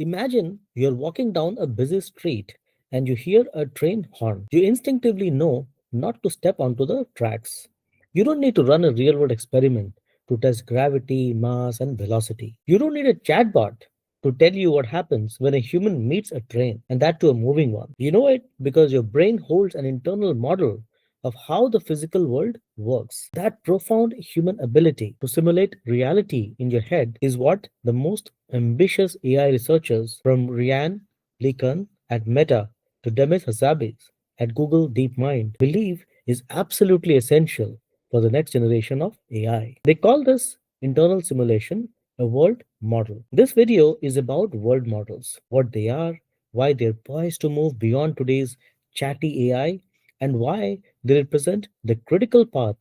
Imagine you're walking down a busy street and you hear a train horn. You instinctively know not to step onto the tracks. You don't need to run a real world experiment to test gravity, mass, and velocity. You don't need a chatbot to tell you what happens when a human meets a train, and that to a moving one. You know it because your brain holds an internal model of how the physical world works. That profound human ability to simulate reality in your head is what the most ambitious AI researchers from Yann LeCun at Meta to Demis Hassabis at Google DeepMind believe is absolutely essential for the next generation of AI. They call this internal simulation a world model. This video is about world models, what they are, why they're poised to move beyond today's chatty AI, and why they represent the critical path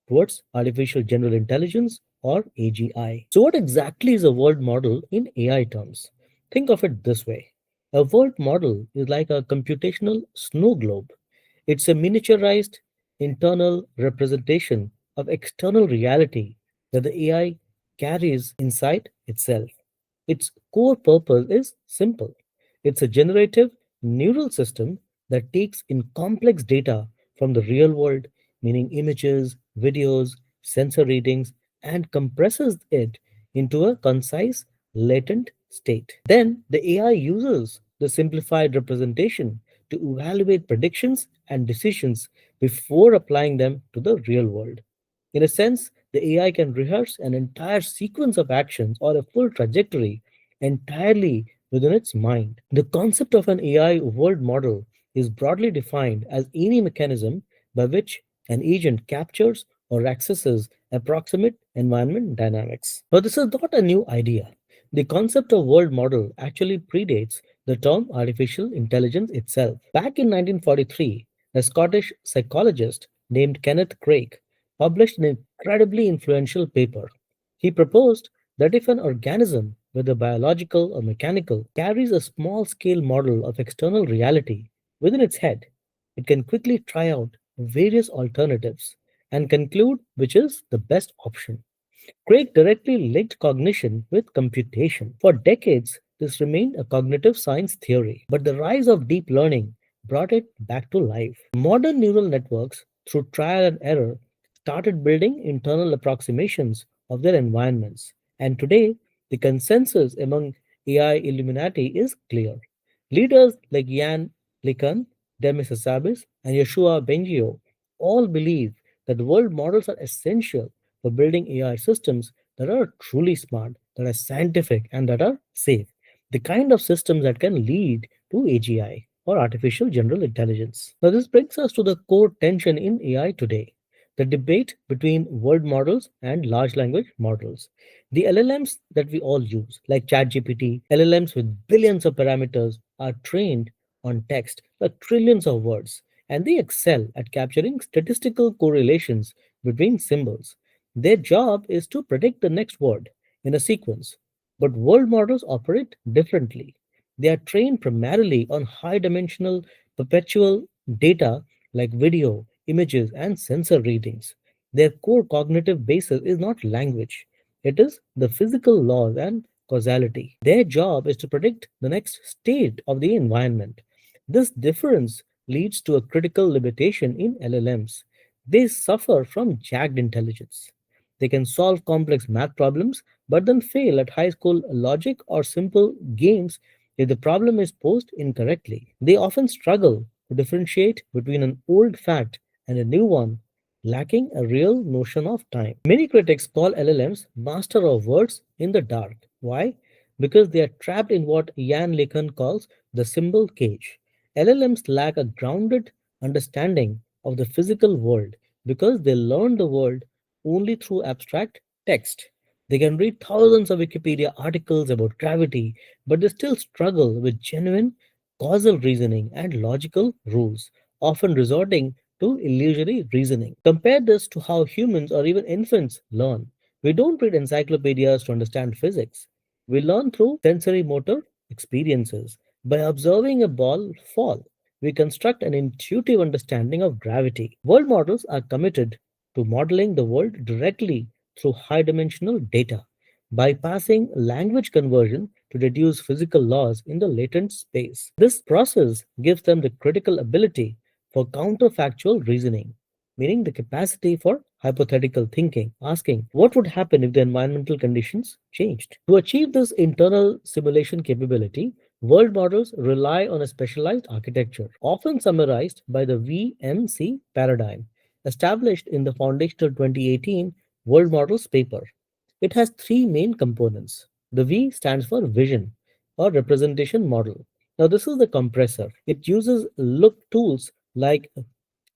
towards artificial general intelligence or AGI. So, what exactly is a world model in AI terms? Think of it this way: a world model is like a computational snow globe. It's a miniaturized internal representation of external reality that the AI carries inside itself. Its core purpose is simple: it's a generative neural system that takes in complex data from the real world, meaning images, videos, sensor readings, and compresses it into a concise, latent state. Then the AI uses the simplified representation to evaluate predictions and decisions before applying them to the real world. In a sense, the AI can rehearse an entire sequence of actions or a full trajectory entirely within its mind. The concept of an AI world model is broadly defined as any mechanism by which an agent captures or accesses approximate environment dynamics. But this is not a new idea. The concept of world model actually predates the term artificial intelligence itself. Back in 1943, a Scottish psychologist named Kenneth Craig published an incredibly influential paper. He proposed that if an organism, whether biological or mechanical, carries a small scale model of external reality within its head, it can quickly try out various alternatives and conclude which is the best option. Craig directly linked cognition with computation. For decades, this remained a cognitive science theory, but the rise of deep learning brought it back to life. Modern neural networks, through trial and error, started building internal approximations of their environments. And today, the consensus among AI Illuminati is clear. Leaders like Yann LeCun, Demis Hassabis, and Yoshua Bengio all believe that world models are essential for building AI systems that are truly smart, that are scientific, and that are safe. The kind of systems that can lead to AGI or artificial general intelligence. Now, this brings us to the core tension in AI today: the debate between world models and large language models. The LLMs that we all use, like ChatGPT, LLMs with billions of parameters, are trained on text, like trillions of words, and they excel at capturing statistical correlations between symbols. Their job is to predict the next word in a sequence. But world models operate differently. They are trained primarily on high dimensional perpetual data like video, images, and sensor readings. Their core cognitive basis is not language, it is the physical laws and causality. Their job is to predict the next state of the environment. This difference leads to a critical limitation in LLMs. They suffer from jagged intelligence. They can solve complex math problems, but then fail at high school logic or simple games if the problem is posed incorrectly. They often struggle to differentiate between an old fact and a new one, lacking a real notion of time. Many critics call LLMs master of words in the dark. Why? Because they are trapped in what Yann LeCun calls the symbol cage. LLMs lack a grounded understanding of the physical world because they learn the world only through abstract text. They can read thousands of Wikipedia articles about gravity, but they still struggle with genuine causal reasoning and logical rules, often resorting to illusory reasoning. Compare this to how humans or even infants learn. We don't read encyclopedias to understand physics. We learn through sensory motor experiences. By observing a ball fall, we construct an intuitive understanding of gravity. World models are committed to modeling the world directly through high dimensional data. Bypassing language conversion, to deduce physical laws in the latent space. This process gives them the critical ability for counterfactual reasoning, meaning the capacity for hypothetical thinking, asking what would happen if the environmental conditions changed. To achieve this internal simulation capability, world models rely on a specialized architecture, often summarized by the VMC paradigm, established in the foundational 2018 World Models paper. It has three main components. The V stands for vision or representation model. Now, this is the compressor. It uses look tools like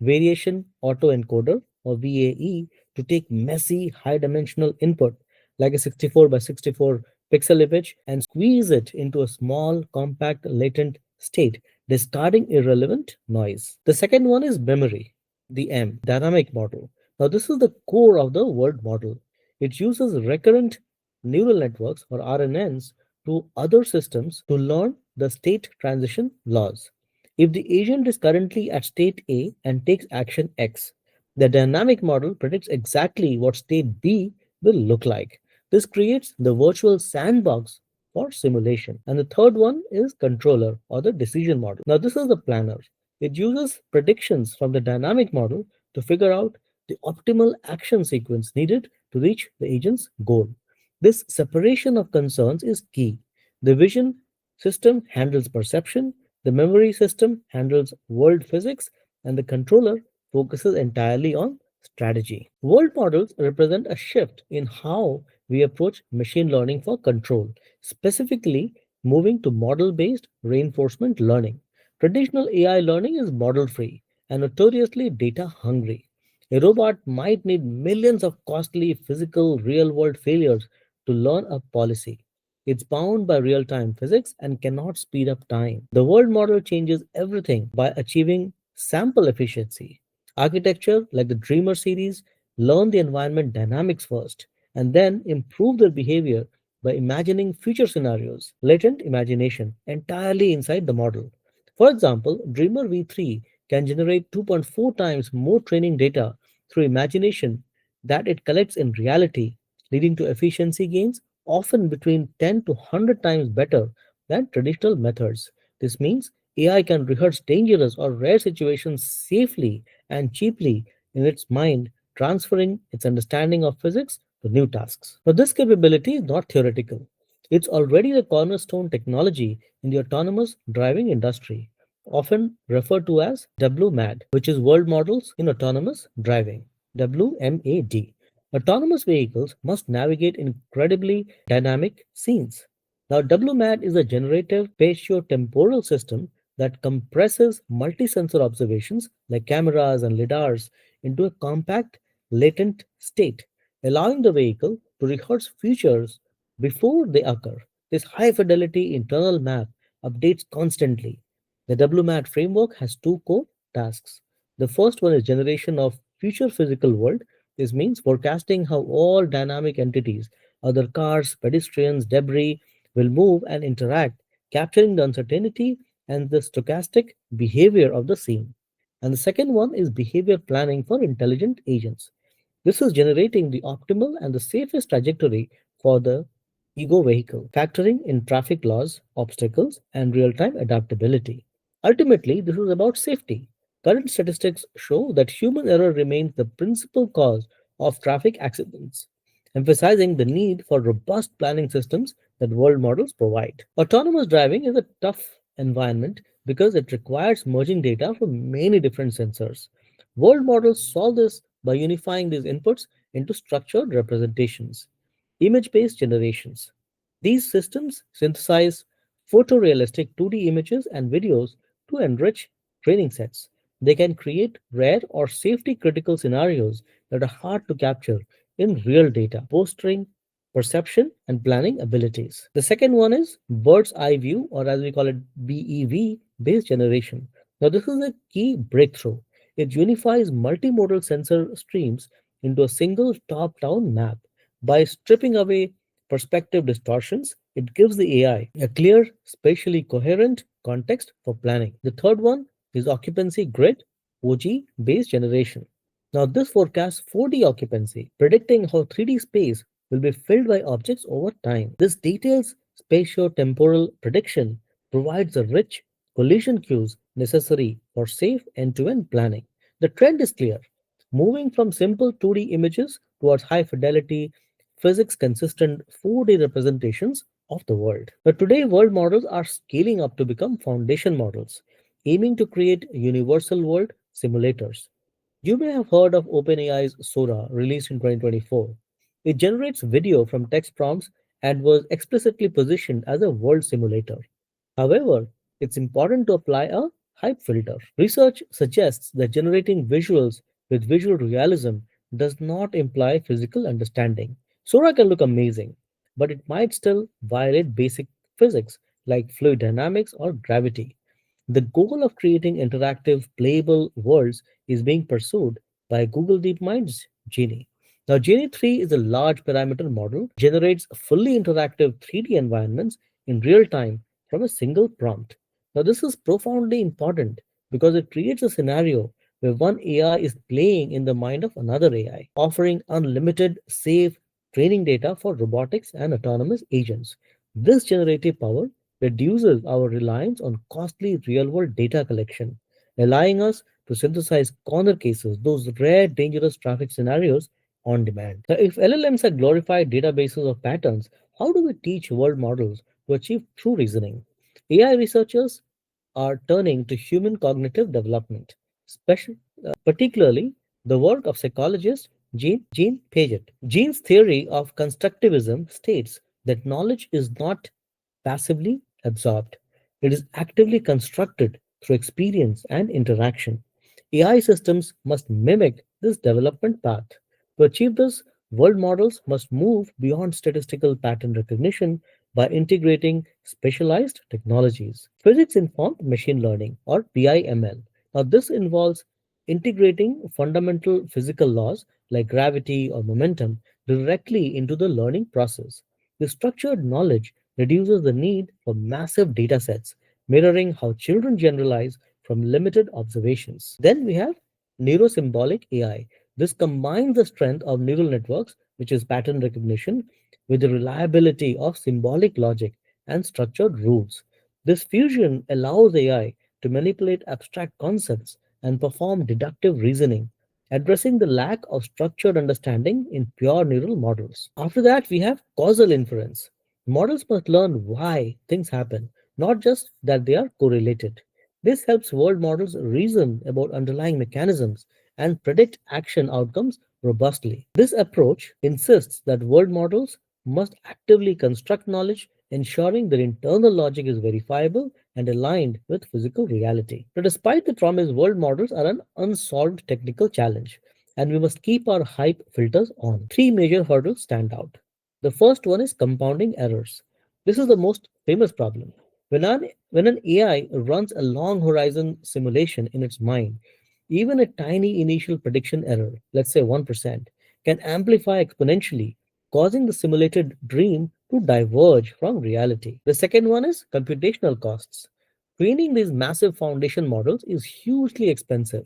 variation autoencoder or VAE to take messy high dimensional input like a 64 by 64 pixel image and squeeze it into a small compact latent state, discarding irrelevant noise. The second one is memory, the M, dynamic model. Now, this is the core of the world model. It uses recurrent neural networks or RNNs to other systems to learn the state transition laws. If the agent is currently at state A and takes action X, the dynamic model predicts exactly what state B will look like. This creates the virtual sandbox for simulation. And the third one is controller or the decision model. Now, this is the planner. It uses predictions from the dynamic model to figure out the optimal action sequence needed to reach the agent's goal. This separation of concerns is key. The vision system handles perception, the memory system handles world physics, and the controller focuses entirely on strategy. World models represent a shift in how we approach machine learning for control, specifically moving to model based reinforcement learning. Traditional AI learning is model free and notoriously data hungry. A robot might need millions of costly physical real world failures to learn a policy. It's bound by real time physics and cannot speed up time. The world model changes everything by achieving sample efficiency. Architecture, like the Dreamer series, learn the environment dynamics first and then improve their behavior by imagining future scenarios, latent imagination, entirely inside the model. For example, Dreamer V3 can generate 2.4 times more training data through imagination that it collects in reality, leading to efficiency gains often between 10 to 100 times better than traditional methods. This means AI can rehearse dangerous or rare situations safely and cheaply in its mind, transferring its understanding of physics to new tasks. Now, this capability is not theoretical. It's already the cornerstone technology in the autonomous driving industry, often referred to as WMAD, which is World Models in Autonomous Driving. WMAD. Autonomous vehicles must navigate incredibly dynamic scenes. Now, WMAD is a generative spatiotemporal system that compresses multi-sensor observations like cameras and lidars into a compact, latent state, allowing the vehicle to rehearse features before they occur. This high-fidelity internal map updates constantly. The WMAT framework has two core tasks. The first one is generation of future physical world. This means forecasting how all dynamic entities, other cars, pedestrians, debris, will move and interact, capturing the uncertainty and the stochastic behavior of the scene. And the second one is behavior planning for intelligent agents. This is generating the optimal and the safest trajectory for the ego vehicle, factoring in traffic laws, obstacles, and real time adaptability. Ultimately, this is about safety. Current statistics show that human error remains the principal cause of traffic accidents, emphasizing the need for robust planning systems that world models provide. Autonomous driving is a tough environment because it requires merging data from many different sensors. World models solve this by unifying these inputs into structured representations. Image based generations. These systems synthesize photorealistic 2D images and videos to enrich training sets. They can create rare or safety critical scenarios that are hard to capture in real data, bolstering perception and planning abilities. The second one is bird's eye view, or as we call it, BEV based generation. Now, this is a key breakthrough. It unifies multimodal sensor streams into a single top down map. By stripping away perspective distortions, it gives the AI a clear, spatially coherent context for planning. The third one is occupancy grid, OG based generation. Now, this forecasts 4D occupancy, predicting how 3D space will be filled by objects over time. This details spatio-temporal prediction provides the rich collision cues necessary for safe end-to-end planning. The trend is clear, moving from simple 2D images towards high-fidelity, physics-consistent 4D representations of the world. But today, world models are scaling up to become foundation models, aiming to create universal world simulators. You may have heard of OpenAI's Sora, released in 2024. It generates video from text prompts and was explicitly positioned as a world simulator. However, it's important to apply a hype filter. Research suggests that generating visuals with visual realism does not imply physical understanding. Sora can look amazing, but it might still violate basic physics like fluid dynamics or gravity. The goal of creating interactive, playable worlds is being pursued by Google DeepMind's Genie. Now, Genie 3 is a large parameter model, generates fully interactive 3D environments in real time from a single prompt. Now, this is profoundly important because it creates a scenario where one AI is playing in the mind of another AI, offering unlimited, safe training data for robotics and autonomous agents. This generative power reduces our reliance on costly real world data collection, allowing us to synthesize corner cases, those rare dangerous traffic scenarios, on demand. Now, if LLMs are glorified databases of patterns, how do we teach world models to achieve true reasoning? AI researchers are turning to human cognitive development, particularly the work of psychologist Jean Piaget. Jean's theory of constructivism states that knowledge is not passively absorbed, it is actively constructed through experience and interaction. AI systems must mimic this development path. To achieve this, world models must move beyond statistical pattern recognition by integrating specialized technologies. Physics informed machine learning, or PIML. Now, this involves integrating fundamental physical laws like gravity or momentum directly into the learning process. The structured knowledge reduces the need for massive data sets, mirroring how children generalize from limited observations. Then we have neurosymbolic AI. This combines the strength of neural networks, which is pattern recognition, with the reliability of symbolic logic and structured rules. This fusion allows AI to manipulate abstract concepts and perform deductive reasoning, addressing the lack of structured understanding in pure neural models. After that, we have causal inference. Models must learn why things happen, not just that they are correlated. This helps world models reason about underlying mechanisms and predict action outcomes robustly. This approach insists that world models must actively construct knowledge, ensuring their internal logic is verifiable and aligned with physical reality. But despite the promise, world models are an unsolved technical challenge, and we must keep our hype filters on. Three major hurdles stand out. The first one is compounding errors. This is the most famous problem. When an AI runs a long horizon simulation in its mind, even a tiny initial prediction error, let's say 1%, can amplify exponentially, causing the simulated dream to diverge from reality. The second one is computational costs. Training these massive foundation models is hugely expensive.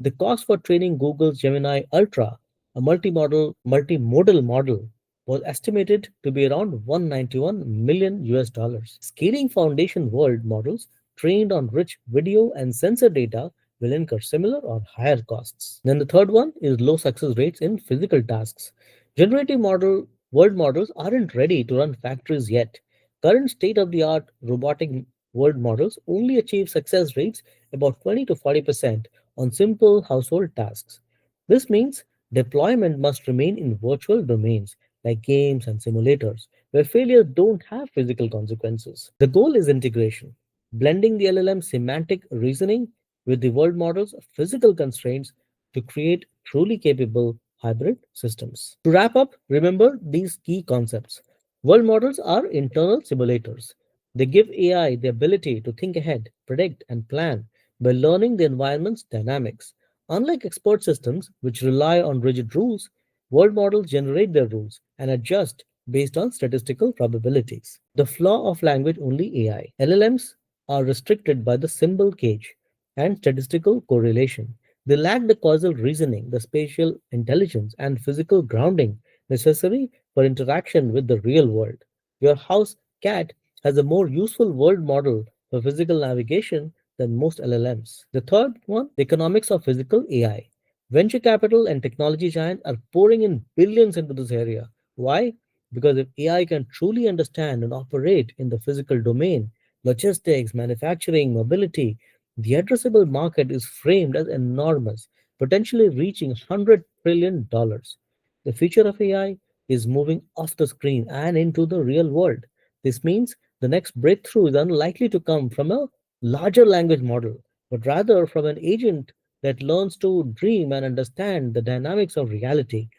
The cost for training Google's Gemini Ultra, a multimodal model, was estimated to be around 191 million US dollars. Scaling foundation world models trained on rich video and sensor data will incur similar or higher costs. Then the third one is low success rates in physical tasks. Generative model world models aren't ready to run factories yet. Current state-of-the-art robotic world models only achieve success rates about 20 to 40% on simple household tasks. This means deployment must remain in virtual domains like games and simulators, where failures don't have physical consequences. The goal is integration, blending the LLM semantic reasoning with the world model's physical constraints to create truly capable hybrid systems. To wrap up, remember these key concepts. World models are internal simulators. They give AI the ability to think ahead, predict, and plan by learning the environment's dynamics. Unlike expert systems, which rely on rigid rules, world models generate their rules and adjust based on statistical probabilities. The flaw of language only AI. LLMs are restricted by the symbol cage and statistical correlation. They lack the causal reasoning, the spatial intelligence, and physical grounding necessary for interaction with the real world. Your house CAT has a more useful world model for physical navigation than most LLMs. The third one, the economics of physical AI. Venture capital and technology giants are pouring in billions into this area. Why? Because if AI can truly understand and operate in the physical domain, logistics, manufacturing, mobility, the addressable market is framed as enormous, potentially reaching $100 trillion. The future of AI is moving off the screen and into the real world. This means the next breakthrough is unlikely to come from a larger language model, but rather from an agent that learns to dream and understand the dynamics of reality.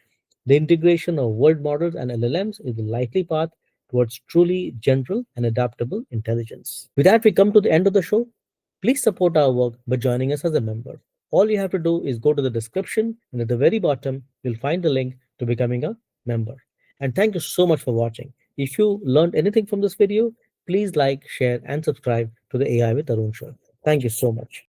The integration of world models and LLMs is the likely path towards truly general and adaptable intelligence. With that, we come to the end of the show. Please support our work by joining us as a member. All you have to do is go to the description, and at the very bottom, you'll find the link to becoming a member. And thank you so much for watching. If you learned anything from this video, please like, share, and subscribe to the AI with Arun show. Thank you so much.